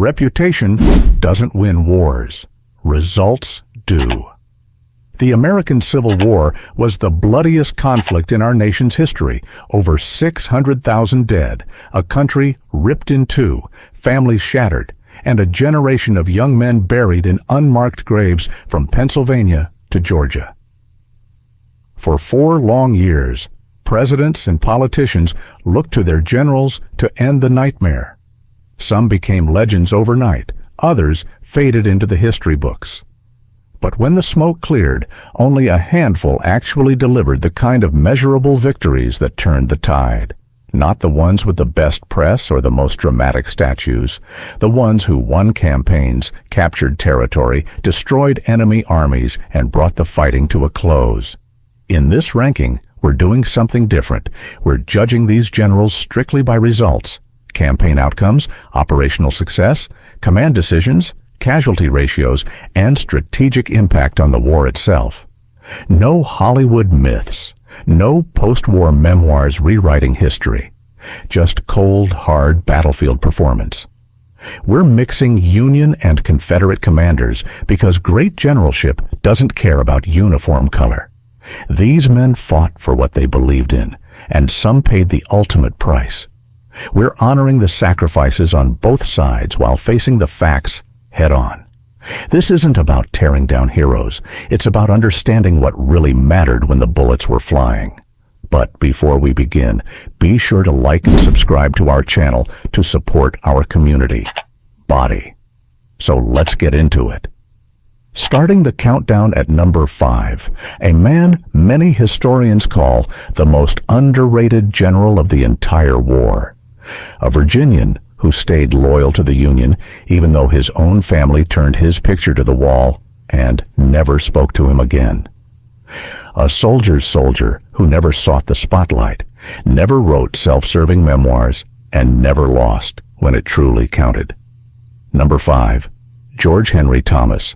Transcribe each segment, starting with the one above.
Reputation doesn't win wars. Results do. The American Civil War was the bloodiest conflict in our nation's history. Over 600,000 dead, a country ripped in two, families shattered, and a generation of young men buried in unmarked graves from Pennsylvania to Georgia. For 4 long years, presidents and politicians looked to their generals to end the nightmare. Some became legends overnight, others faded into the history books. But when the smoke cleared, only a handful actually delivered the kind of measurable victories that turned the tide. Not the ones with the best press or the most dramatic statues, the ones who won campaigns, captured territory, destroyed enemy armies, and brought the fighting to a close. In this ranking, we're doing something different. We're judging these generals strictly by results: campaign outcomes, operational success, command decisions, casualty ratios, and strategic impact on the war itself. No Hollywood myths, no post-war memoirs rewriting history, just cold, hard battlefield performance. We're mixing Union and Confederate commanders because great generalship doesn't care about uniform color. These men fought for what they believed in, and some paid the ultimate price. We're honoring the sacrifices on both sides while facing the facts head-on. This isn't about tearing down heroes. It's about understanding what really mattered when the bullets were flying. But before we begin, be sure to like and subscribe to our channel to support our community body. So let's get into it. Starting the countdown at number 5, a man many historians call the most underrated general of the entire war. A Virginian who stayed loyal to the Union even though his own family turned his picture to the wall and never spoke to him again. A soldier's soldier who never sought the spotlight, never wrote self-serving memoirs, and never lost when it truly counted. Number 5, George Henry Thomas.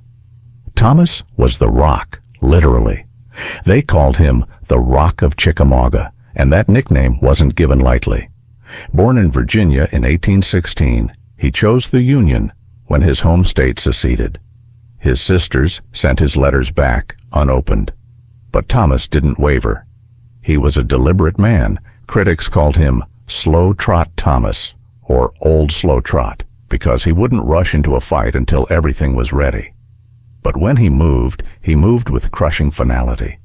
Thomas was the Rock, literally. They called him the Rock of Chickamauga, and that nickname wasn't given lightly. Born in Virginia in 1816, he chose the Union when his home state seceded. His sisters sent his letters back unopened. But Thomas didn't waver. He was a deliberate man. Critics called him Slow Trot Thomas, or Old Slow Trot, because he wouldn't rush into a fight until everything was ready. But when he moved with crushing finality.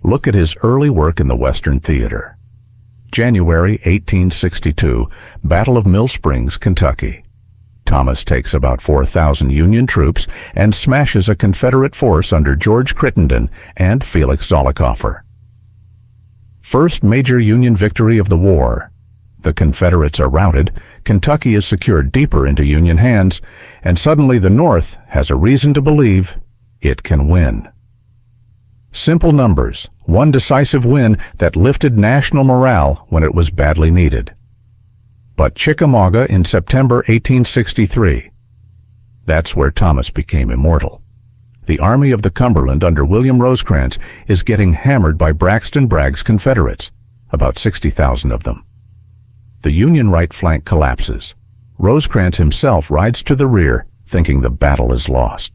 Look at his early work in the Western Theater. January 1862, Battle of Mill Springs, Kentucky. Thomas takes about 4,000 Union troops and smashes a Confederate force under George Crittenden and Felix Zollicoffer. First major Union victory of the war. The Confederates are routed, Kentucky is secured deeper into Union hands, and suddenly the North has a reason to believe it can win. Simple numbers, one decisive win that lifted national morale when it was badly needed. But Chickamauga in September 1863. That's where Thomas became immortal. The Army of the Cumberland under William Rosecrans is getting hammered by Braxton Bragg's Confederates, about 60,000 of them. The Union right flank collapses. Rosecrans himself rides to the rear, thinking the battle is lost.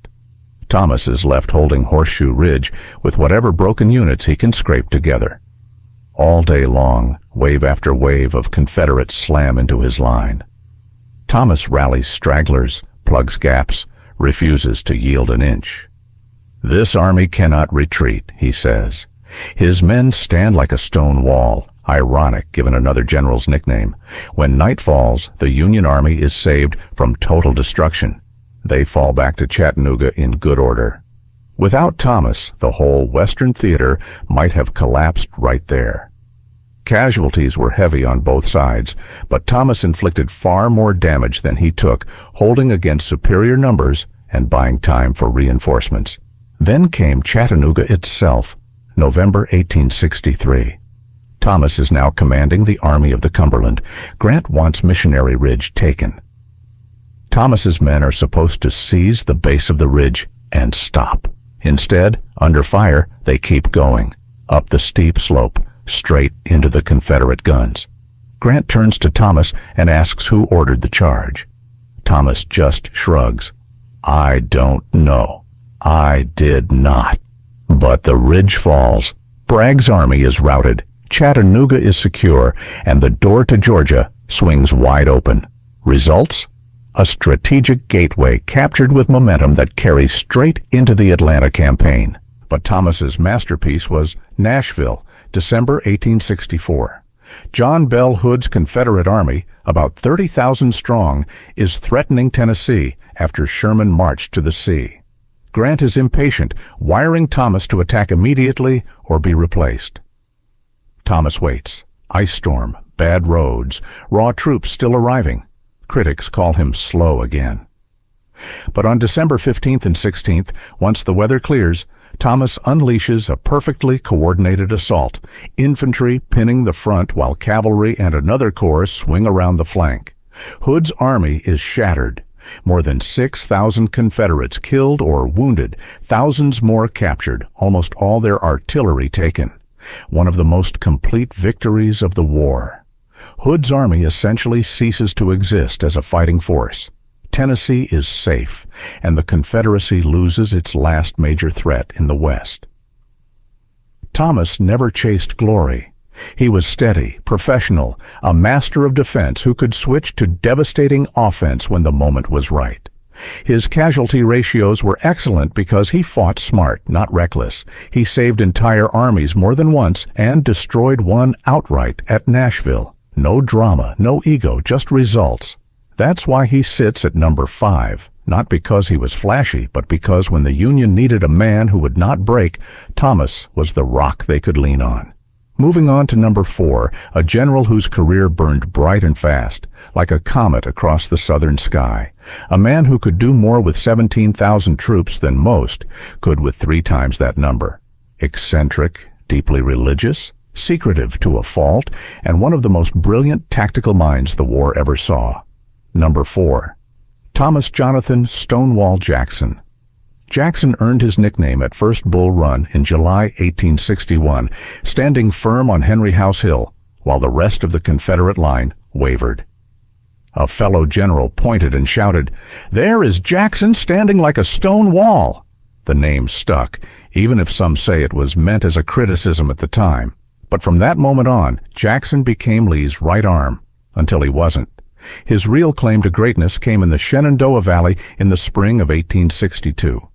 Thomas is left holding Horseshoe Ridge with whatever broken units he can scrape together. All day long, wave after wave of Confederates slam into his line. Thomas rallies stragglers, plugs gaps, refuses to yield an inch. This army cannot retreat, he says. His men stand like a stone wall, ironic given another general's nickname. When night falls, the Union Army is saved from total destruction. They fall back to Chattanooga in good order. Without Thomas, the whole Western Theater might have collapsed right there. Casualties were heavy on both sides, but Thomas inflicted far more damage than he took, holding against superior numbers and buying time for reinforcements. Then came Chattanooga itself, November 1863. Thomas is now commanding the Army of the Cumberland. Grant wants Missionary Ridge taken. Thomas's men are supposed to seize the base of the ridge and stop. Instead, under fire, they keep going, up the steep slope, straight into the Confederate guns. Grant turns to Thomas and asks who ordered the charge. Thomas just shrugs. I don't know. I did not. But the ridge falls. Bragg's army is routed. Chattanooga is secure, and the door to Georgia swings wide open. Results? A strategic gateway captured with momentum that carries straight into the Atlanta campaign. But Thomas's masterpiece was Nashville, December 1864. John Bell Hood's Confederate Army, about 30,000 strong, is threatening Tennessee after Sherman marched to the sea. Grant is impatient, wiring Thomas to attack immediately or be replaced. Thomas waits. Ice storm, bad roads, raw troops still arriving. Critics call him slow again. But on December 15th and 16th, once the weather clears, Thomas unleashes a perfectly coordinated assault, infantry pinning the front while cavalry and another corps swing around the flank. Hood's army is shattered. More than 6,000 Confederates killed or wounded, thousands more captured, almost all their artillery taken. One of the most complete victories of the war. Hood's army essentially ceases to exist as a fighting force. Tennessee is safe, and the Confederacy loses its last major threat in the West. Thomas never chased glory. He was steady, professional, a master of defense who could switch to devastating offense when the moment was right. His casualty ratios were excellent because he fought smart, not reckless. He saved entire armies more than once and destroyed one outright at Nashville. No drama, no ego, just results. That's why he sits at number 5, not because he was flashy, but because when the Union needed a man who would not break, Thomas was the rock they could lean on. Moving on to number 4, a general whose career burned bright and fast, like a comet across the southern sky. A man who could do more with 17,000 troops than most could with 3 times that number. Eccentric, deeply religious, secretive to a fault, and one of the most brilliant tactical minds the war ever saw. Number 4. Thomas Jonathan Stonewall Jackson. Jackson earned his nickname at First Bull Run in July 1861, standing firm on Henry House Hill, while the rest of the Confederate line wavered. A fellow general pointed and shouted, "There is Jackson standing like a stone wall." The name stuck, even if some say it was meant as a criticism at the time. But from that moment on, Jackson became Lee's right arm, until he wasn't. His real claim to greatness came in the Shenandoah Valley in the spring of 1862.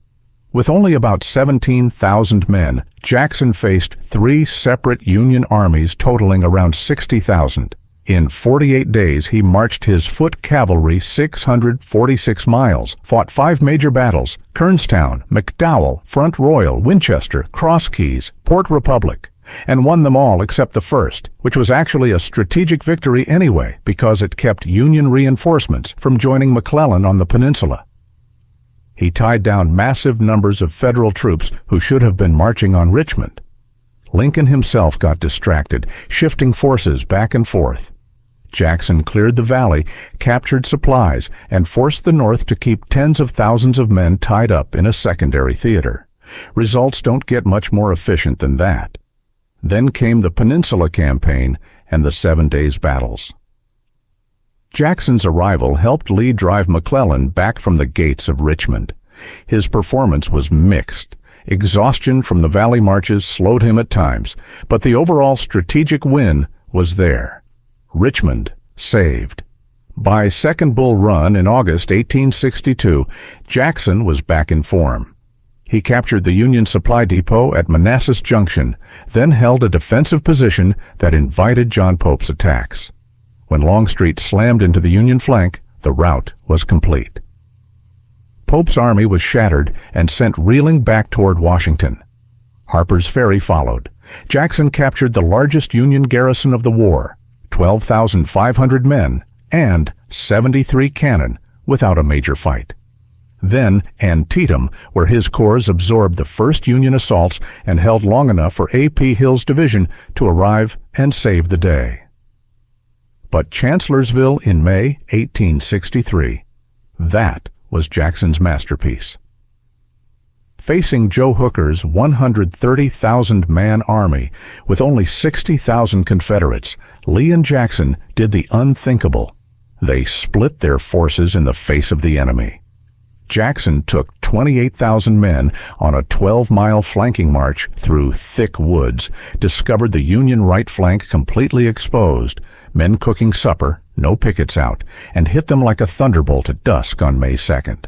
With only about 17,000 men, Jackson faced 3 separate Union armies totaling around 60,000. In 48 days, he marched his foot cavalry 646 miles, fought 5 major battles: Kernstown, McDowell, Front Royal, Winchester, Cross Keys, Port Republic, and won them all except the first, which was actually a strategic victory anyway because it kept Union reinforcements from joining McClellan on the peninsula. He tied down massive numbers of Federal troops who should have been marching on Richmond. Lincoln himself got distracted, shifting forces back and forth. Jackson cleared the valley, captured supplies, and forced the North to keep tens of thousands of men tied up in a secondary theater. Results don't get much more efficient than that. Then came the Peninsula Campaign and the 7 Days battles. Jackson's arrival helped Lee drive McClellan back from the gates of Richmond. His performance was mixed. Exhaustion from the valley marches slowed him at times, but the overall strategic win was there. Richmond saved. By Second Bull Run in August 1862, Jackson was back in form. He captured the Union supply depot at Manassas Junction, then held a defensive position that invited John Pope's attacks. When Longstreet slammed into the Union flank, the rout was complete. Pope's army was shattered and sent reeling back toward Washington. Harper's Ferry followed. Jackson captured the largest Union garrison of the war, 12,500 men, and 73 cannon without a major fight. Then Antietam, where his corps absorbed the first Union assaults and held long enough for A.P. Hill's division to arrive and save the day. But Chancellorsville in May 1863, that was Jackson's masterpiece. Facing Joe Hooker's 130,000-man army with only 60,000 Confederates, Lee and Jackson did the unthinkable. They split their forces in the face of the enemy. Jackson took 28,000 men on a 12-mile flanking march through thick woods, discovered the Union right flank completely exposed, men cooking supper, no pickets out, and hit them like a thunderbolt at dusk on May 2nd.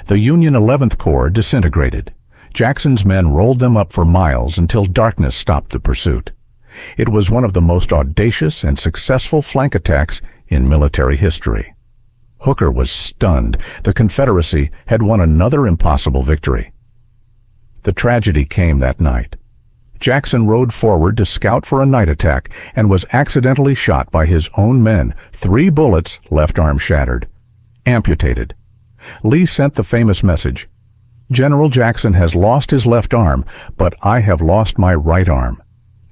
The Union 11th Corps disintegrated. Jackson's men rolled them up for miles until darkness stopped the pursuit. It was one of the most audacious and successful flank attacks in military history. Hooker was stunned. The Confederacy had won another impossible victory. The tragedy came that night. Jackson rode forward to scout for a night attack and was accidentally shot by his own men. 3 bullets, left arm shattered. Amputated. Lee sent the famous message, "General Jackson has lost his left arm, but I have lost my right arm."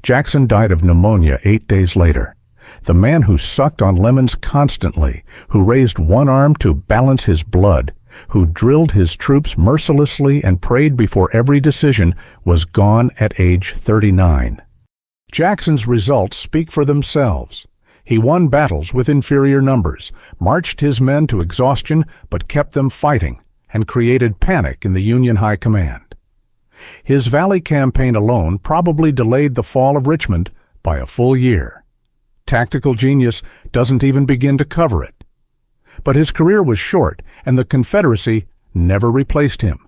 Jackson died of pneumonia 8 days later. The man who sucked on lemons constantly, who raised one arm to balance his blood, who drilled his troops mercilessly and prayed before every decision, was gone at age 39. Jackson's results speak for themselves. He won battles with inferior numbers, marched his men to exhaustion but kept them fighting, and created panic in the Union High Command. His Valley campaign alone probably delayed the fall of Richmond by a full year. Tactical genius doesn't even begin to cover it. But his career was short, and the Confederacy never replaced him.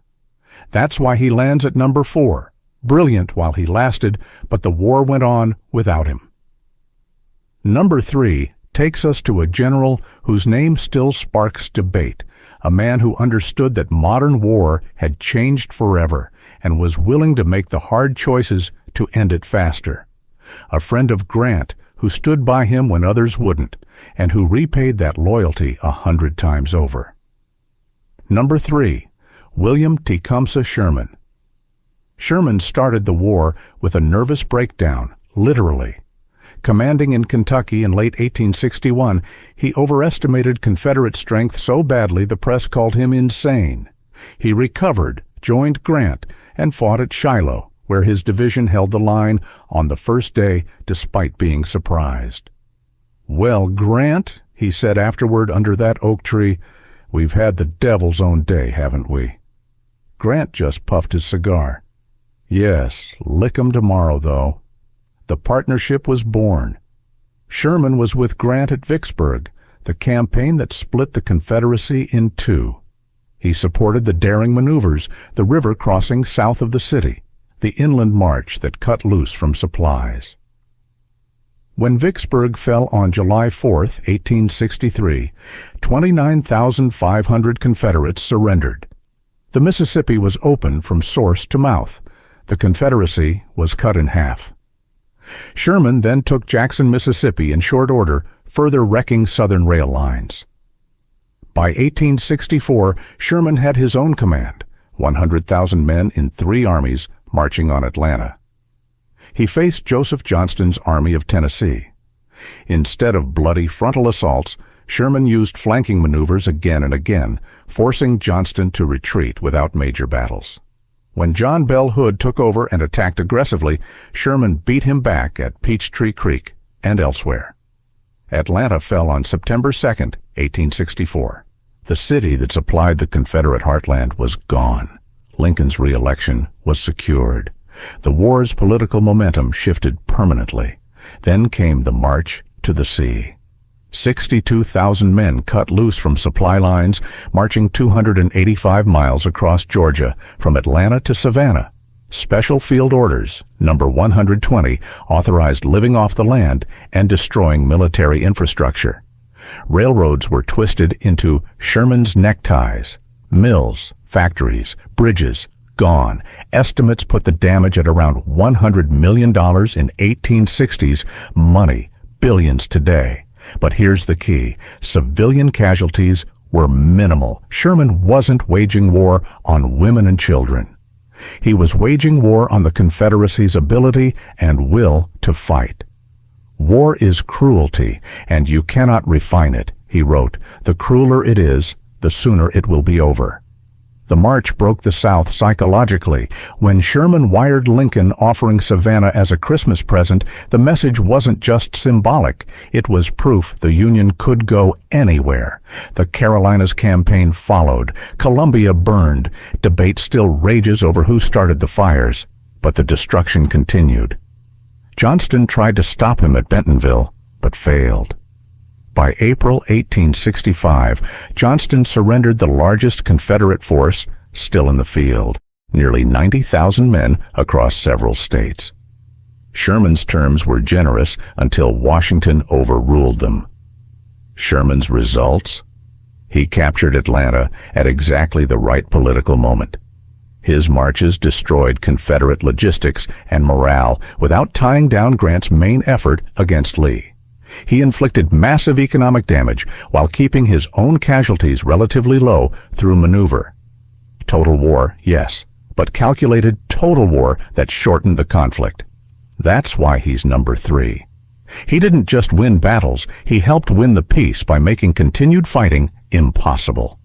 That's why he lands at number 4, brilliant while he lasted, but the war went on without him. Number 3 takes us to a general whose name still sparks debate, a man who understood that modern war had changed forever and was willing to make the hard choices to end it faster. A friend of Grant who stood by him when others wouldn't, and who repaid that loyalty 100 times over. Number 3, William Tecumseh Sherman. Sherman started the war with a nervous breakdown, literally. Commanding in Kentucky in late 1861, he overestimated Confederate strength so badly the press called him insane. He recovered, joined Grant, and fought at Shiloh, where his division held the line on the first day despite being surprised. "Well, Grant," he said afterward under that oak tree, "we've had the devil's own day, haven't we?" Grant just puffed his cigar. "Yes, lick 'em tomorrow, though." The partnership was born. Sherman was with Grant at Vicksburg, the campaign that split the Confederacy in 2. He supported the daring maneuvers, the river crossing south of the city, the inland march that cut loose from supplies. When Vicksburg fell on July 4, 1863, 29,500 Confederates surrendered. The Mississippi was open from source to mouth. The Confederacy was cut in half. Sherman then took Jackson, Mississippi in short order, further wrecking Southern rail lines. By 1864, Sherman had his own command, 100,000 men in 3 armies marching on Atlanta. He faced Joseph Johnston's Army of Tennessee. Instead of bloody frontal assaults, Sherman used flanking maneuvers again and again, forcing Johnston to retreat without major battles. When John Bell Hood took over and attacked aggressively, Sherman beat him back at Peachtree Creek and elsewhere. Atlanta fell on September 2, 1864. The city that supplied the Confederate heartland was gone. Lincoln's re-election was secured. The war's political momentum shifted permanently. Then came the march to the sea. 62,000 men cut loose from supply lines, marching 285 miles across Georgia from Atlanta to Savannah. Special Field Orders, number 120, authorized living off the land and destroying military infrastructure. Railroads were twisted into Sherman's neckties. Mills, factories, bridges, gone. Estimates put the damage at around $100 million in 1860s money, billions today. But here's the key. Civilian casualties were minimal. Sherman wasn't waging war on women and children. He was waging war on the Confederacy's ability and will to fight. "War is cruelty, and you cannot refine it," he wrote. "The crueler it is, the sooner it will be over." The march broke the South psychologically. When Sherman wired Lincoln offering Savannah as a Christmas present, the message wasn't just symbolic. It was proof the Union could go anywhere. The Carolinas campaign followed. Columbia burned. Debate still rages over who started the fires. But the destruction continued. Johnston tried to stop him at Bentonville, but failed. By April 1865, Johnston surrendered the largest Confederate force still in the field, nearly 90,000 men across several states. Sherman's terms were generous until Washington overruled them. Sherman's results? He captured Atlanta at exactly the right political moment. His marches destroyed Confederate logistics and morale without tying down Grant's main effort against Lee. He inflicted massive economic damage while keeping his own casualties relatively low through maneuver. Total war, yes, but calculated total war that shortened the conflict. That's why he's number 3. He didn't just win battles, he helped win the peace by making continued fighting impossible.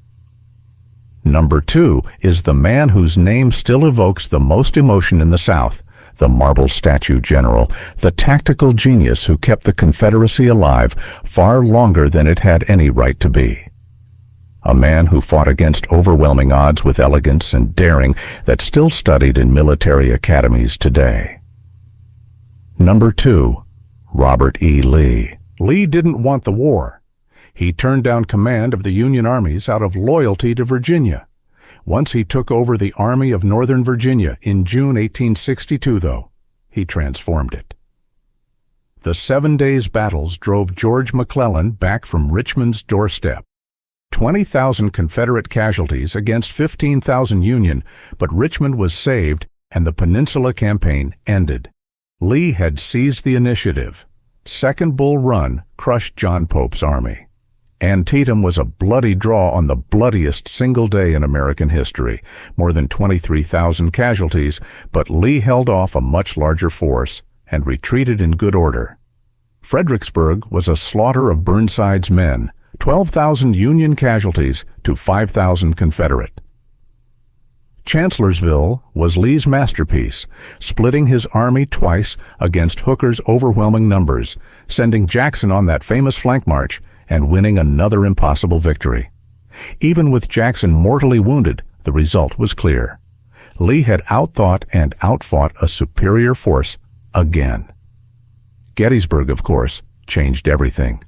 Number 2 is the man whose name still evokes the most emotion in the South, the marble statue general, the tactical genius who kept the Confederacy alive far longer than it had any right to be. A man who fought against overwhelming odds with elegance and daring that's still studied in military academies today. Number 2, Robert E. Lee. Lee didn't want the war. He turned down command of the Union armies out of loyalty to Virginia. Once he took over the Army of Northern Virginia in June 1862, though, he transformed it. The 7 days battles drove George McClellan back from Richmond's doorstep. 20,000 Confederate casualties against 15,000 Union, but Richmond was saved and the Peninsula Campaign ended. Lee had seized the initiative. Second Bull Run crushed John Pope's army. Antietam was a bloody draw on the bloodiest single day in American history, more than 23,000 casualties, but Lee held off a much larger force and retreated in good order. Fredericksburg was a slaughter of Burnside's men, 12,000 Union casualties to 5,000 Confederate. Chancellorsville was Lee's masterpiece, splitting his army twice against Hooker's overwhelming numbers, sending Jackson on that famous flank march and winning another impossible victory. Even with Jackson mortally wounded, the result was clear. Lee had outthought and outfought a superior force again. Gettysburg, of course, changed everything.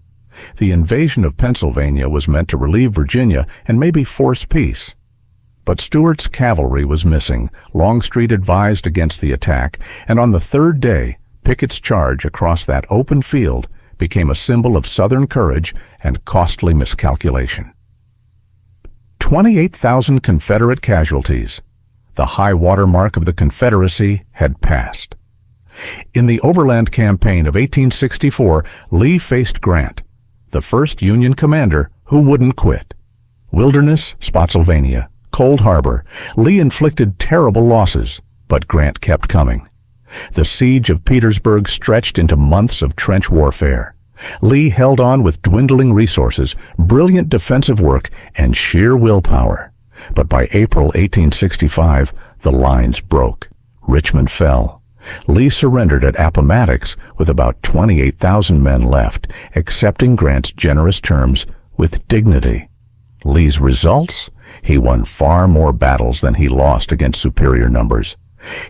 The invasion of Pennsylvania was meant to relieve Virginia and maybe force peace. But Stuart's cavalry was missing. Longstreet advised against the attack, and on the third day, Pickett's charge across that open field became a symbol of Southern courage and costly miscalculation. 28,000 Confederate casualties. The high water mark of the Confederacy had passed. In the Overland Campaign of 1864, Lee faced Grant, the first Union commander who wouldn't quit. Wilderness, Spotsylvania, Cold Harbor, Lee inflicted terrible losses, but Grant kept coming. The siege of Petersburg stretched into months of trench warfare. Lee held on with dwindling resources, brilliant defensive work, and sheer willpower. But by April 1865, the lines broke. Richmond fell. Lee surrendered at Appomattox with about 28,000 men left, accepting Grant's generous terms with dignity. Lee's results? He won far more battles than he lost against superior numbers.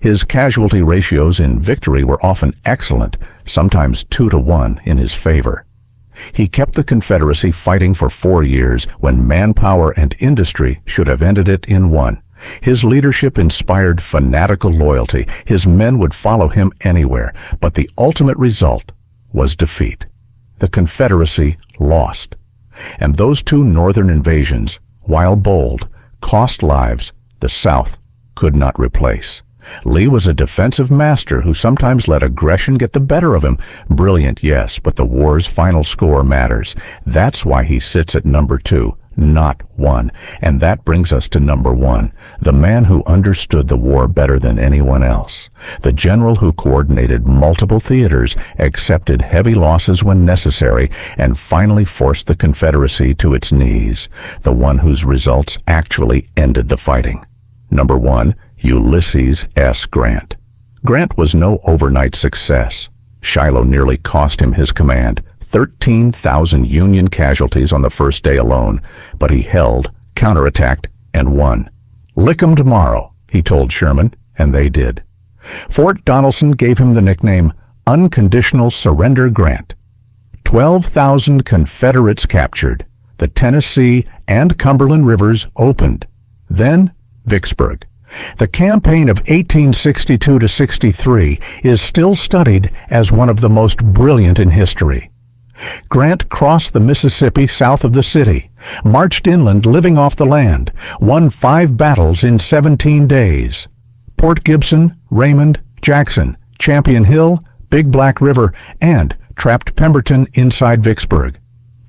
His casualty ratios in victory were often excellent, sometimes 2-to-1 in his favor. He kept the Confederacy fighting for 4 years when manpower and industry should have ended it in 1. His leadership inspired fanatical loyalty. His men would follow him anywhere, but the ultimate result was defeat. The Confederacy lost. And those 2 northern invasions, while bold, cost lives the South could not replace. Lee was a defensive master who sometimes let aggression get the better of him. Brilliant, yes, but the war's final score matters. That's why he sits at number 2, Not one. And that brings us to number one, the man who understood the war better than anyone else. The general who coordinated multiple theaters, accepted heavy losses when necessary, and finally forced the Confederacy to its knees. The one whose results actually ended the fighting. Number one, Ulysses S. Grant. Grant was no overnight success. Shiloh nearly cost him his command. 13,000 Union casualties on the first day alone, but he held, counterattacked, and won. "Lick 'em tomorrow," he told Sherman, and they did. Fort Donelson gave him the nickname Unconditional Surrender Grant. 12,000 Confederates captured. The Tennessee and Cumberland rivers opened. Then Vicksburg. The campaign of 1862 to 63 is still studied as one of the most brilliant in history. Grant crossed the Mississippi south of the city, marched inland living off the land, won 5 battles in 17 days. Port Gibson, Raymond, Jackson, Champion Hill, Big Black River, and trapped Pemberton inside Vicksburg.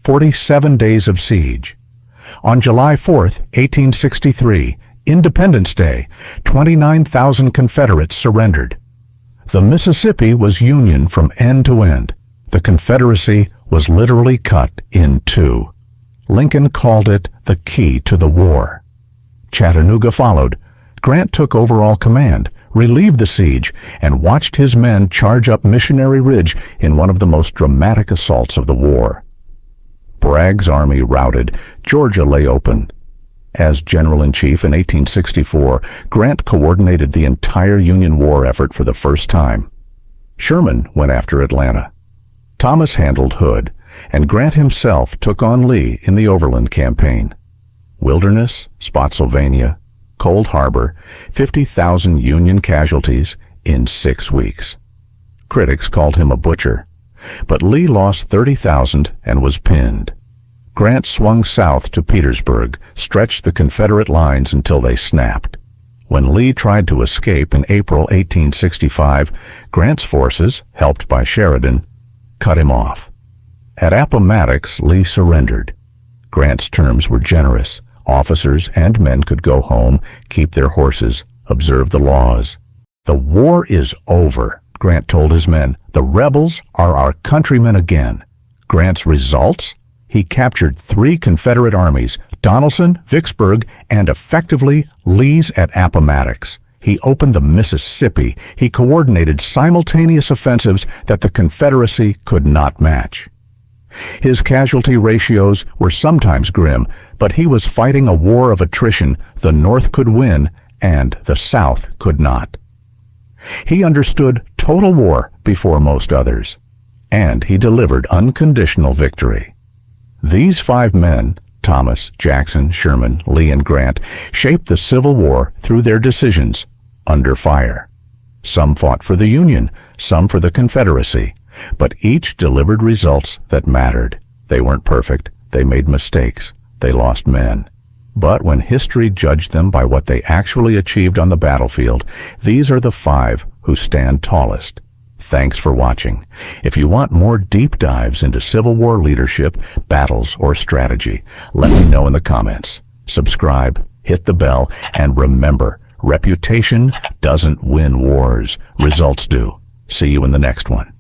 47 days of siege. On July 4th, 1863, Independence Day, 29,000 Confederates surrendered. The Mississippi was Union from end to end. The Confederacy was literally cut in two. Lincoln called it the key to the war. Chattanooga followed. Grant took overall command, relieved the siege, and watched his men charge up Missionary Ridge in one of the most dramatic assaults of the war. Bragg's army routed. Georgia lay open. As General-in-Chief in 1864, Grant coordinated the entire Union war effort for the first time. Sherman went after Atlanta. Thomas handled Hood, and Grant himself took on Lee in the Overland Campaign. Wilderness, Spotsylvania, Cold Harbor, 50,000 Union casualties in 6 weeks. Critics called him a butcher, but Lee lost 30,000 and was pinned. Grant swung south to Petersburg, stretched the Confederate lines until they snapped. When Lee tried to escape in April 1865, Grant's forces, helped by Sheridan, cut him off. At Appomattox, Lee surrendered. Grant's terms were generous. Officers and men could go home, keep their horses, observe the laws. "The war is over," Grant told his men. "The rebels are our countrymen again." Grant's results? He captured 3 Confederate armies, Donelson, Vicksburg, and effectively Lee's at Appomattox. He opened the Mississippi. He coordinated simultaneous offensives that the Confederacy could not match. His casualty ratios were sometimes grim, but he was fighting a war of attrition the North could win and the South could not. He understood total war before most others, and he delivered unconditional victory. These 5 men, Thomas, Jackson, Sherman, Lee, and Grant, shaped the Civil War through their decisions under fire. Some fought for the Union, some for the Confederacy, but each delivered results that mattered. They weren't perfect. They made mistakes. They lost men. But when history judged them by what they actually achieved on the battlefield, these are the 5 who stand tallest. Thanks for watching. If you want more deep dives into Civil War leadership, battles, or strategy, let me know in the comments. Subscribe, hit the bell, and remember, reputation doesn't win wars. Results do. See you in the next one.